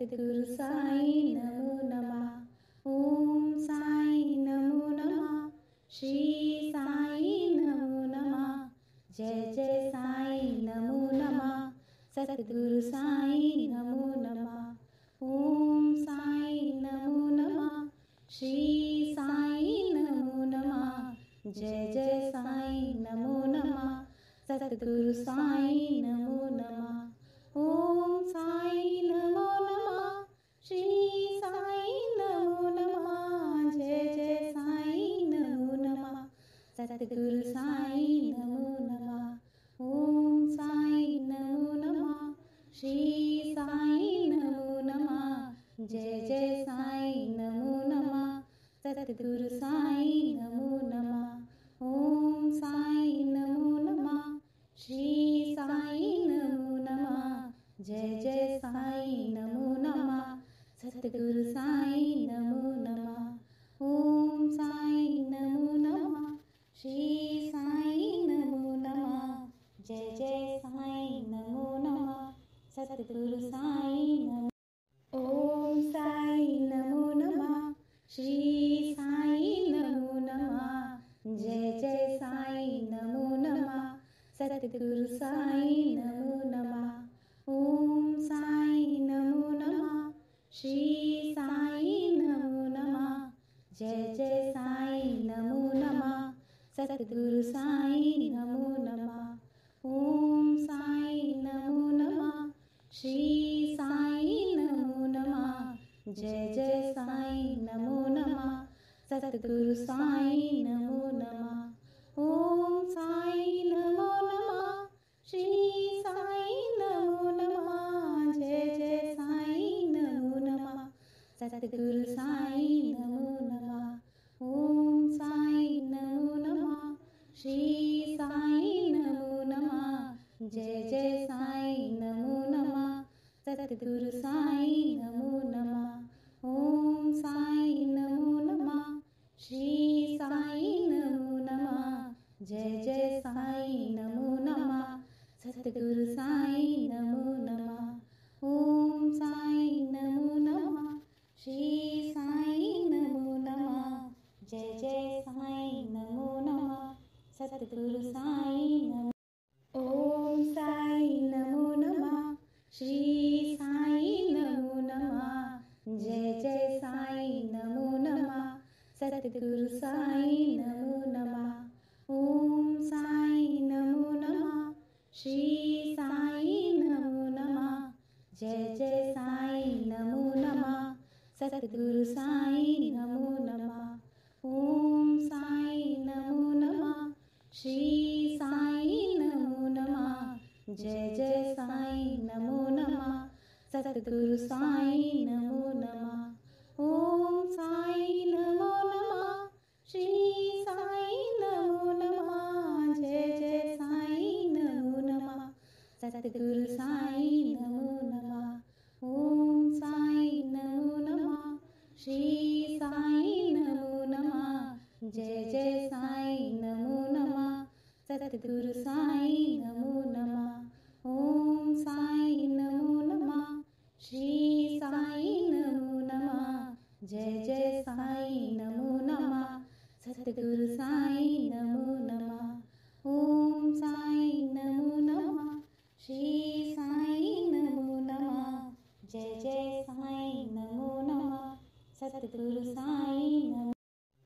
सद्गुरु साई नमो नमः। ओम साई नमो नमः। श्री साई नमो नमः। जय जय साई नमो नमः। सद्गुरु साई नमो नमः। ओम साई नमो नमः। श्री साई नमो नमः। जय जय साई नमो नमः। सद्गुरु साई नमो नमः। ओम साई नमो नमः। श्री साई नमो नमः। जय जय साई नमो नमः। सद्गुरु साई नमो नमः। ओम साई नमो नमः। श्री साई नमो नमः। जय जय साई नमो नमः। सद्गुरु साई नमो नमः। ओम साई नमो नमः। श्री साई नमो नमः। जय जय साई नमो नमः। सद्गुरु साई नमो नमः। ओम साई नमो नमः। श्री साई नमो नमः। जय जय साई नमो नमः। सद्गुरु साई नमो। ओम साई नमो नमः। श्री साई नमो नमः। जय जय साई नमो नमः। सद्गुरु साई नमो नमः। ओम साई नमो नमः। श्री साई नमो नमः। जय जय साई नमो नमः। सद्गुरु साई नमो नमः। ओम साई नमो नमः। श्री साई नमो नमः। जय जय साई नमो नमः। सद्गुरु साई नमो नमः। ओम साई नमो नमः। श्री साई नमो नमः। जय जय साई नमो नमः। सद्गुरु साई नमो नमः। ओम साई नमो नमः। श्री साई नमो नमः। जय जय साई नमो नमः। सद्गुरु साई नमो नमः। ओम साई नमो नमः। श्री साई नमो नमः। जय जय साई नमो नमः। सद्गुरु साई नमो नमः। ओम साई नमो नमः। श्री साई नमो नमः। जय जय साई नमो नमः। सद्गुरु साई नमो। ओम साई नमो नमः। श्री साई नमो नमः। जय जय साई नमो नमः। सद्गुरु साई नमो नमः। ओम साई नमो नमः। श्री साई नमो नमः। जय जय साई नमो नमः। सद्गुरु साई नमो नमः। ओम साई नमो नमः। श्री साई नमो नमः। जय जय साई नमो नमः। सद्गुरु साई नमो नमः। ओम साई नमो नमः। श्री साई नमो नमः। जय जय साई नमो नमः। सद्गुरु साई नमो नमः। ओम साई नमो नमः। श्री साई नमो नमः। जय जय साई नमो नमः। सद्गुरु साई नमो नमः। ओम साई नमो नमः। श्री साई नमो नमः। जय जय साई नमो नमः। सद्गुरु साई नमो नमः। ओम साई नमो नमः। श्री साई नमो नमः। जय जय साई नमो नमः। सद्गुरु साई नमो।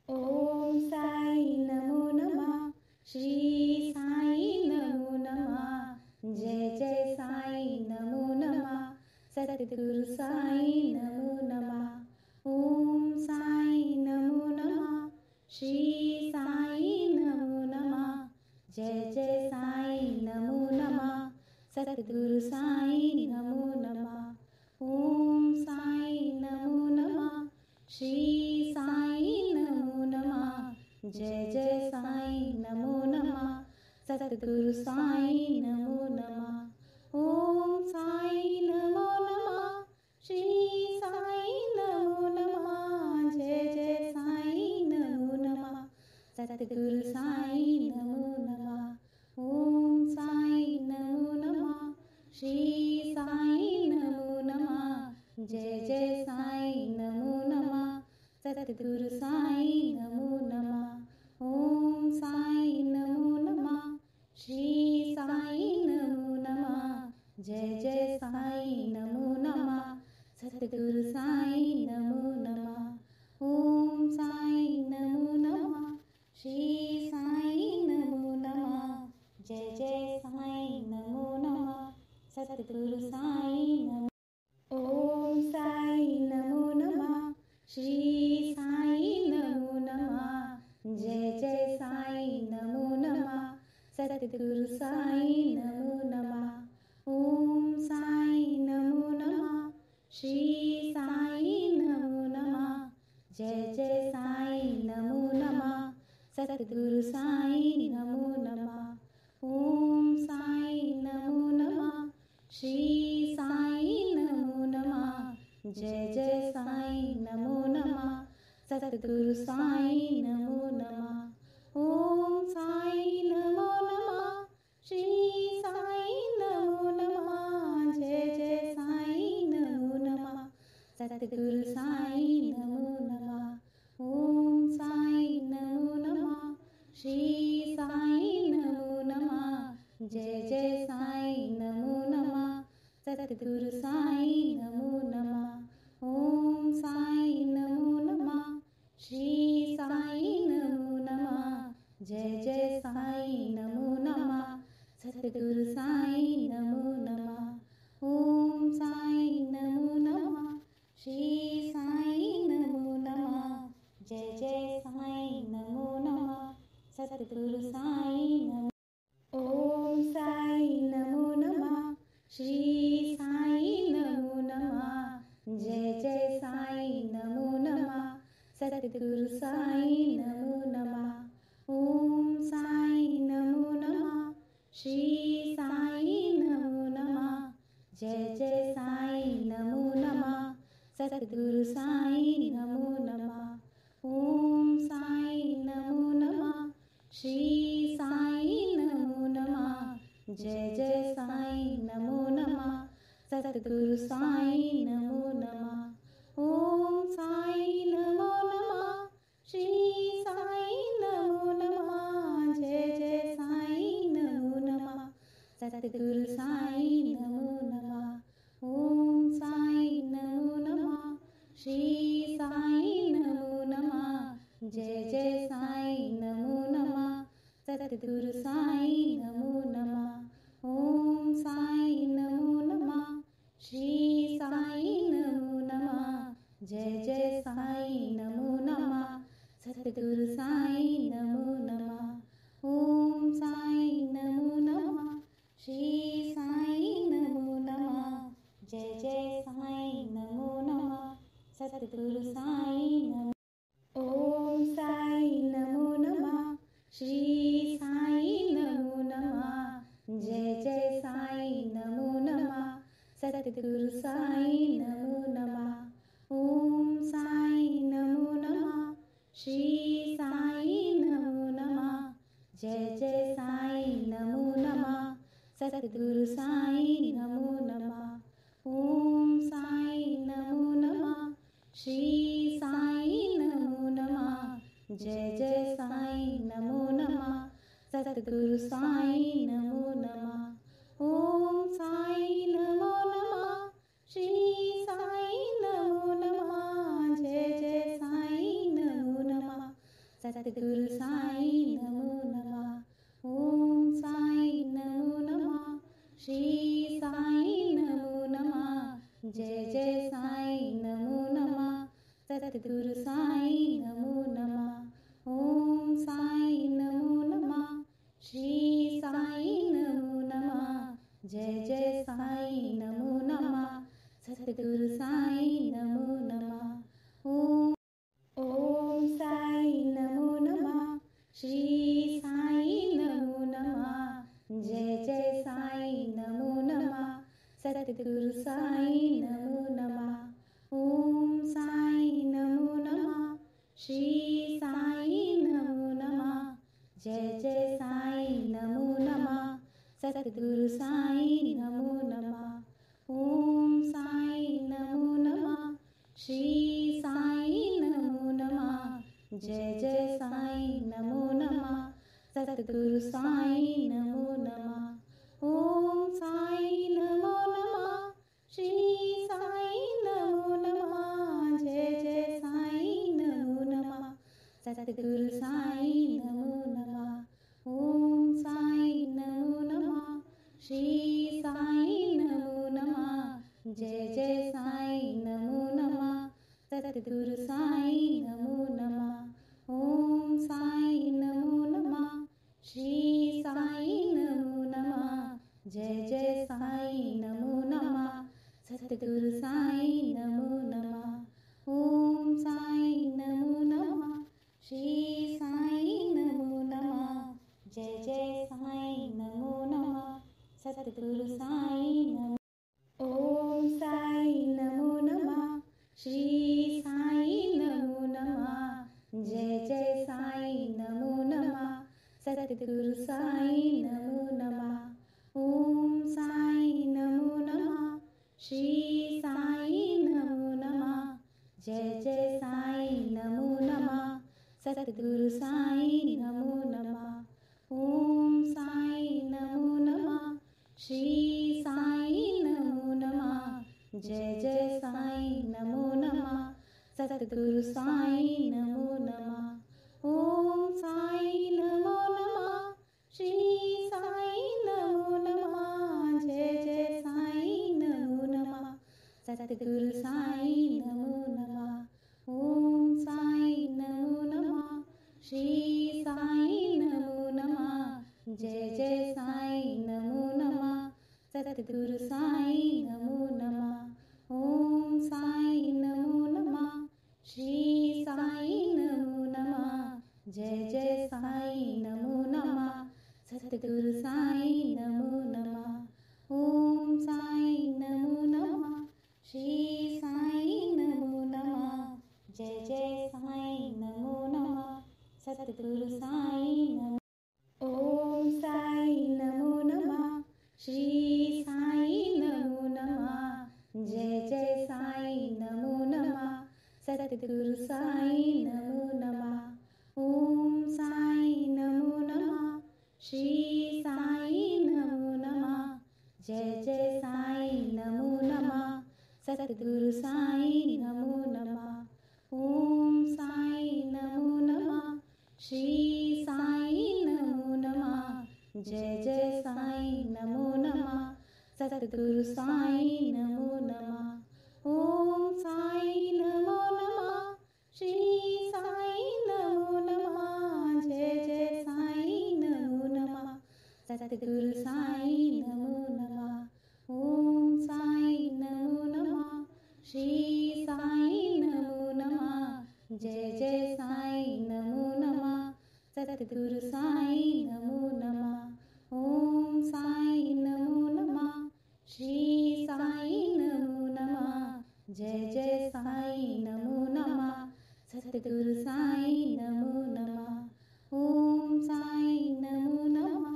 ओम साई नमो नमः। श्री साई नमो नमः। जय जय साई नमो नमः। सद्गुरु साई नमो नमः। ओम साई नमो नमः। श्री साई नमो नमः। जय जय साई नमो नमः। सद्गुरु साई नमो नमः। ओम साई नमो नमः। श्री साई नमो नमः। जय जय साई नमो नमः। सद्गुरु साई नमो नमः। ओम साई नमो नमः। श्री साई नमो नमः। जय जय साई नमो नमः। सद्गुरु साई नमो नमः। ओम साई नमो नमः। श्री साई नमो नमः। जय जय साईं नमो नमः। सतगुरु साईं नमो नमः। ओम साईं नमो नमः। श्री साईं नमो नमः। जय जय साईं नमो नमः। सतगुरु साईं नमो नमः। ओम साईं नमो नमः। श्री साईं नमो नमः। जय जय साईं नमो नमः। सतगुरु साईं नमो। ओम साईं नमो नमः। श्री साईं नमो नमः। जय जय साईं नमो नमः। सतगुरु साईं नमो नमः। ओम साईं नमो नमः। श्री साईं नमो नमः। जय जय साईं नमो नमः। सतगुरु साईं नमो नमः। ओम साईं नमो नमः। श्री साईं नमो नमः। जय जय साईं नमो नमः। सतगुरु साईं नमो नमः। ओम साईं नमो नमः। श्री साईं नमो नमः। जय जय साईं नमो नमः। सतगुरु साईं नमो नमः। ओम साईं नमो नमः। श्री साईं नमो नमः। जय जय साईं नमो नमः। सतगुरु साईं नमो नमः। ओम साईं नमो नमः। श्री साईं नमो नमः। जय जय साईं नमो नमः। सतगुरु साईं नमो नमः। ओम साईं नमो नमः। श्री साईं नमो नमः। जय जय साईं नमो नमः। सतगुरु साईं नमो। ओम साईं नमो नमः। श्री साईं नमो नमः। जय जय साईं नमो नमः। सतगुरु साईं नमो नमः। ओम साईं नमो नमः। श्री साईं नमो नमः। जय जय साईं नमो नमः। सतगुरु साईं नमो नमः। ओम साईं नमो नमः। श्री साईं नमो नमः। जय जय साईं नमो नमः। सतगुरु साईं नमो नमः। ओम साईं नमो नमः। श्री साईं नमो नमः। जय जय साईं नमो नमः। सतगुरु साईं नमो नमः। ओम साईं नमो नमः। श्री साईं नमो नमः। जय जय साईं नमो नमः। सतगुरु साईं नमो नमः। ओम साईं नमो नमः। श्री साईं नमो नमः। जय जय साईं नमो नमः। सतगुरु साईं नमो नमः। ओम साईं नमो नमः। श्री साईं नमो नमः। जय जय साईं नमो नमः। सतगुरु साईं नमो। ओम साईं नमो नमः। श्री साईं नमो नमः। जय जय साईं नमो नमः। सतगुरु साईं नमो नमः। ओम साईं नमो नमः। श्री साईं नमो नमः। जय जय साईं नमो नमः। सतगुरु साईं नमो नमः। ओम साईं नमो नमः। श्री साईं नमो नमः। जय जय साईं नमो नमः। सतगुरु साईं नमो नमः। ओम साईं नमो नमः। श्री साईं नमो नमः। जय जय साईं नमो नमः। सतगुरु साईं नमो नमः। ओम साईं नमो नमः। श्री साईं नमो नमः। जय जय साईं नमो नमः। सतगुरु साईं नमो नमः। ओम साईं नमो नमः। श्री साईं नमो नमः। जय जय साईं नमो नमः। सतगुरु साईं नमो नमः। ओम साईं नमो नमः। श्री साईं नमो नमः। जय जय साईं नमो नमः। सतगुरु साईं नमो नमः। ओम साईं नमो नमः। श्री साईं नमो नमः। जय जय साईं नमो नमः। सतगुरु साईं नमो नमः। ओम साईं नमो नमः। जय जय साईं नमो नमः सतगुरु साईं नमो नमः ओम साईं नमो नमः श्री साईं नमो नमः जय जय साईं नमो नमः सतगुरु साईं नमो नमः ओम साईं नमो नमः श्री साईं नमो नमः जय जय साईं नमो नमः सतगुरु साईं नमो नमः ओम साईं नमो नमः श्री साईं नमो नमः जय जय साईं नमो नमः सतगुरु साईं नमो नमः ओम साईं नमो नमः श्री साईं नमो नमः जय जय साईं नमो नमः सतगुरु साईं नमो ओम साईं नमो नमः श्री साईं नमो नमः जय जय साईं नमो नमः सतगुरु साईं नमो नमः ओम साईं नमो नमः श्री साईं नमो नमः जय जय साईं नमो नमः सतगुरु साईं नमो नमः ओम साईं नमो नमः श्री साईं नमो नमः जय जय साईं नमो नमः सतगुरु साईं नमो नमः ओम साईं नमो नमः श्री साईं नमो नमः जय जय साईं नमो नमः सतगुरु साईं नमो नमः ओम साईं नमो नमः श्री साईं नमो नमः जय जय साईं नमो नमः सतगुरु साईं नमो नमः ओम साईं नमो नमः श्री साईं नमो नमः जय जय साईं नमो नमः सतगुरु साईं नमो नमः ओम साईं नमो नमः श्री साईं नमो नमः जय जय साईं नमो नमः सतगुरु साईं नमो ओम साईं नमो नमः श्री साईं नमो नमः जय जय साईं नमो नमः सतगुरु साईं नमो नमः ओम साईं नमो नमः श्री साईं नमो नमः जय जय साईं नमो नमः सतगुरु साईं नमो नमः ओम साईं नमो नमः श्री साईं नमो नमः जय जय साईं नमो नमः सतगुरु साईं नमो नमः ओम साईं नमो नमः श्री साईं नमो नमः जय जय साईं नमो नमः सतगुरु साईं नमो नमः ओम साईं नमो नमः श्री साईं नमो नमः जय जय साईं नमो नमः सतगुरु साईं नमो नमः ओम साईं नमो नमः श्री साईं नमो नमः जय जय साईं नमो नमः सतगुरु साईं नमो नमः ओम साईं नमो नमः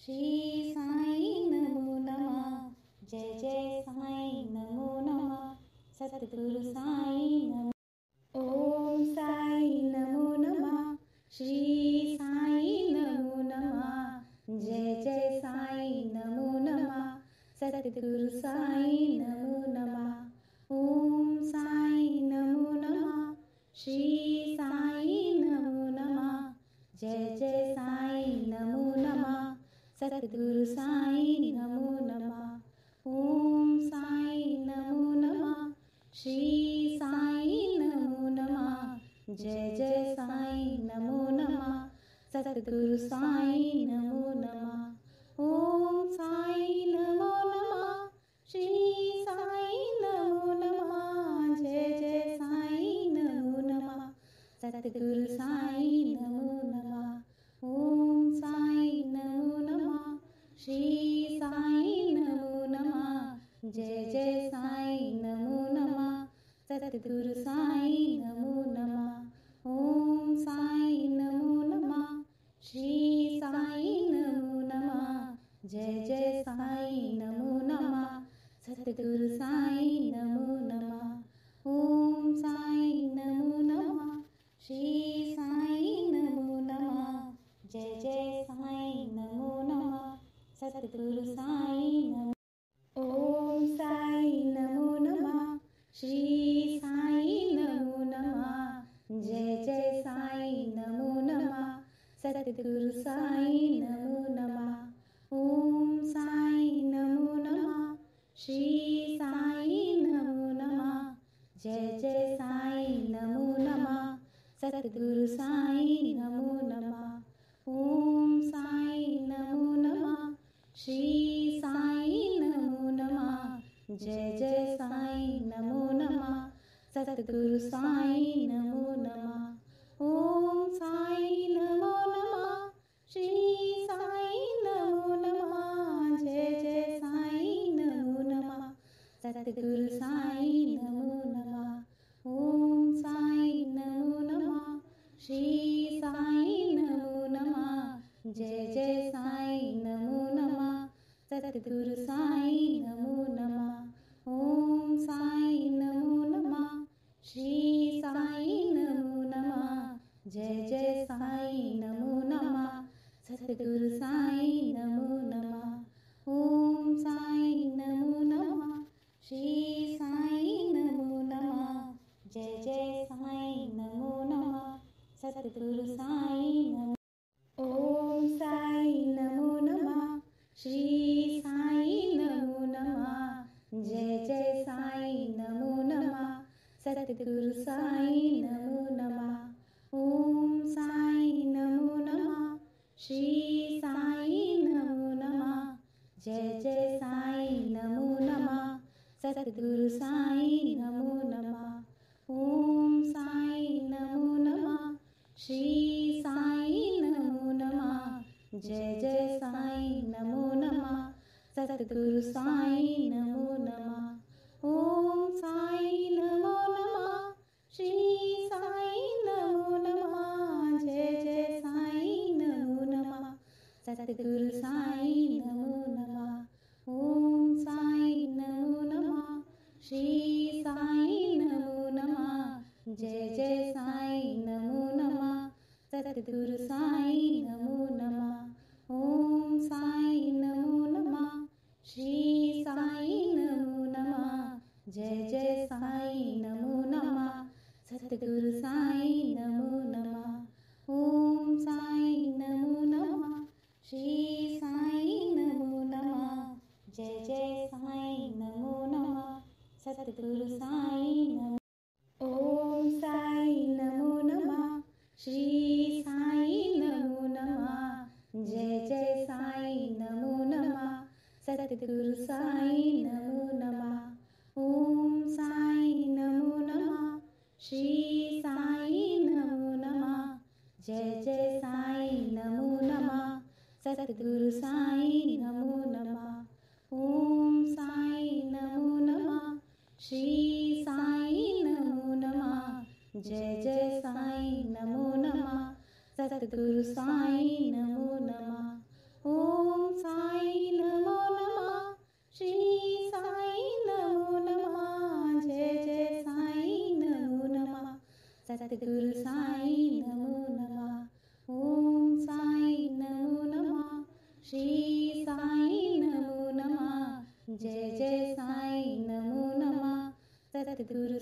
श्री साईं नमो नमः जय जय साईं नमो नमः सतगुरु साईं नमो ओम साईं नमो नमः श्री साईं नमो नमः जय जय साईं नमो नमः सतगुरु साईं नमो नमः ओम साईं नमो नमः श्री साईं नमो नमः जय जय साईं नमो नमः सतगुरु साईं नमो नमः ओम साईं नमो नमः श्री साईं नमो नमः जय जय साईं नमो नमः सतगुरु साईं नमो नमः ओम साईं नमो नमः श्री साईं नमो नमः जय जय साईं नमो नमः सतगुरु साईं नमो नमः ओम साईं नमो नमः श्री साईं नमो नमः जय जय साईं नमो नमः सतगुरु साईं नमो नमः ओम साईं नमो नमः श्री साईं सतगुरु साईं नमो नमः। ओम साईं नमो नमः। श्री साईं नमो नमः। जय जय साईं नमो नमः। सतगुरु साईं नमो नमः। ओम साईं नमो नमः। श्री साईं नमो नमः। जय जय साईं नमो नमः। सतगुरु साईं नमो नमः। ओम साईं नमो नमः। श्री साईं नमो नमः। जय जय साईं नमो नमः। सतगुरु साईं नमो नमः। ओम साईं नमो नमः। श्री साईं नमो नमः। जय जय साईं नमो नमः। सतगुरु साईं नमो नमः। ओम साईं नमो नमः। श्री साईं नमो नमः। जय जय साईं नमो नमः। सतगुरु साईं नमो नमः। ओम साईं नमो नमः। श्री साईं नमो नमः। जय जय साईं नमो नमः। सतगुरु साईं नमो। ओम साईं नमो नमः। श्री साईं नमो नमः। जय जय साईं नमो नमः। सतगुरु साईं नमो नमः। ओम साईं नमो नमः। श्री साईं नमो नमः। जय जय साईं नमो नमः। सतगुरु साईं नमो नमः। ओम साईं नमो नमः। श्री साईं नमो नमः। जय जय साईं नमो नमः। सतगुरु साईं नमो नमः। ओम साईं नमो नमः। श्री साईं नमो नमः। जय जय साईं नमो नमः। सतगुरु साईं नमो नमः। ओम साईं नमो नमः। श्री साईं नमो नमः। जय जय साईं नमो नमः। सतगुरु साईं नमो नमः। ओम साईं नमो नमः। श्री साईं नमो नमः। जय जय साईं नमो नमः। सतगुरु साईं नमो नमः। ओम साईं नमो नमः। श्री साईं नमो नमः। जय जय साईं नमो नमः। सतगुरु साईं नमो। ओम साईं नमो नमः। श्री साईं नमो नमः। जय जय साईं नमो नमः। सतगुरु साईं नमो नमः। ओम साईं नमो नमः। श्री साईं नमो नमः। जय जय साईं नमो नमः। सतगुरु साईं नमो नमः। ओम साईं नमो नमः। श्री साईं नमो नमः। जय जय साईं नमो नमः। सतगुरु साईं नमो नमः। ओम साईं नमो नमः। श्री साईं नमो नमः। जय जय साईं नमो नमः। सतगुरु साईं नमो नमः। ओम साईं नमो नमः। श्री साईं नमो नमः। जय जय साईं नमो नमः। सतगुरु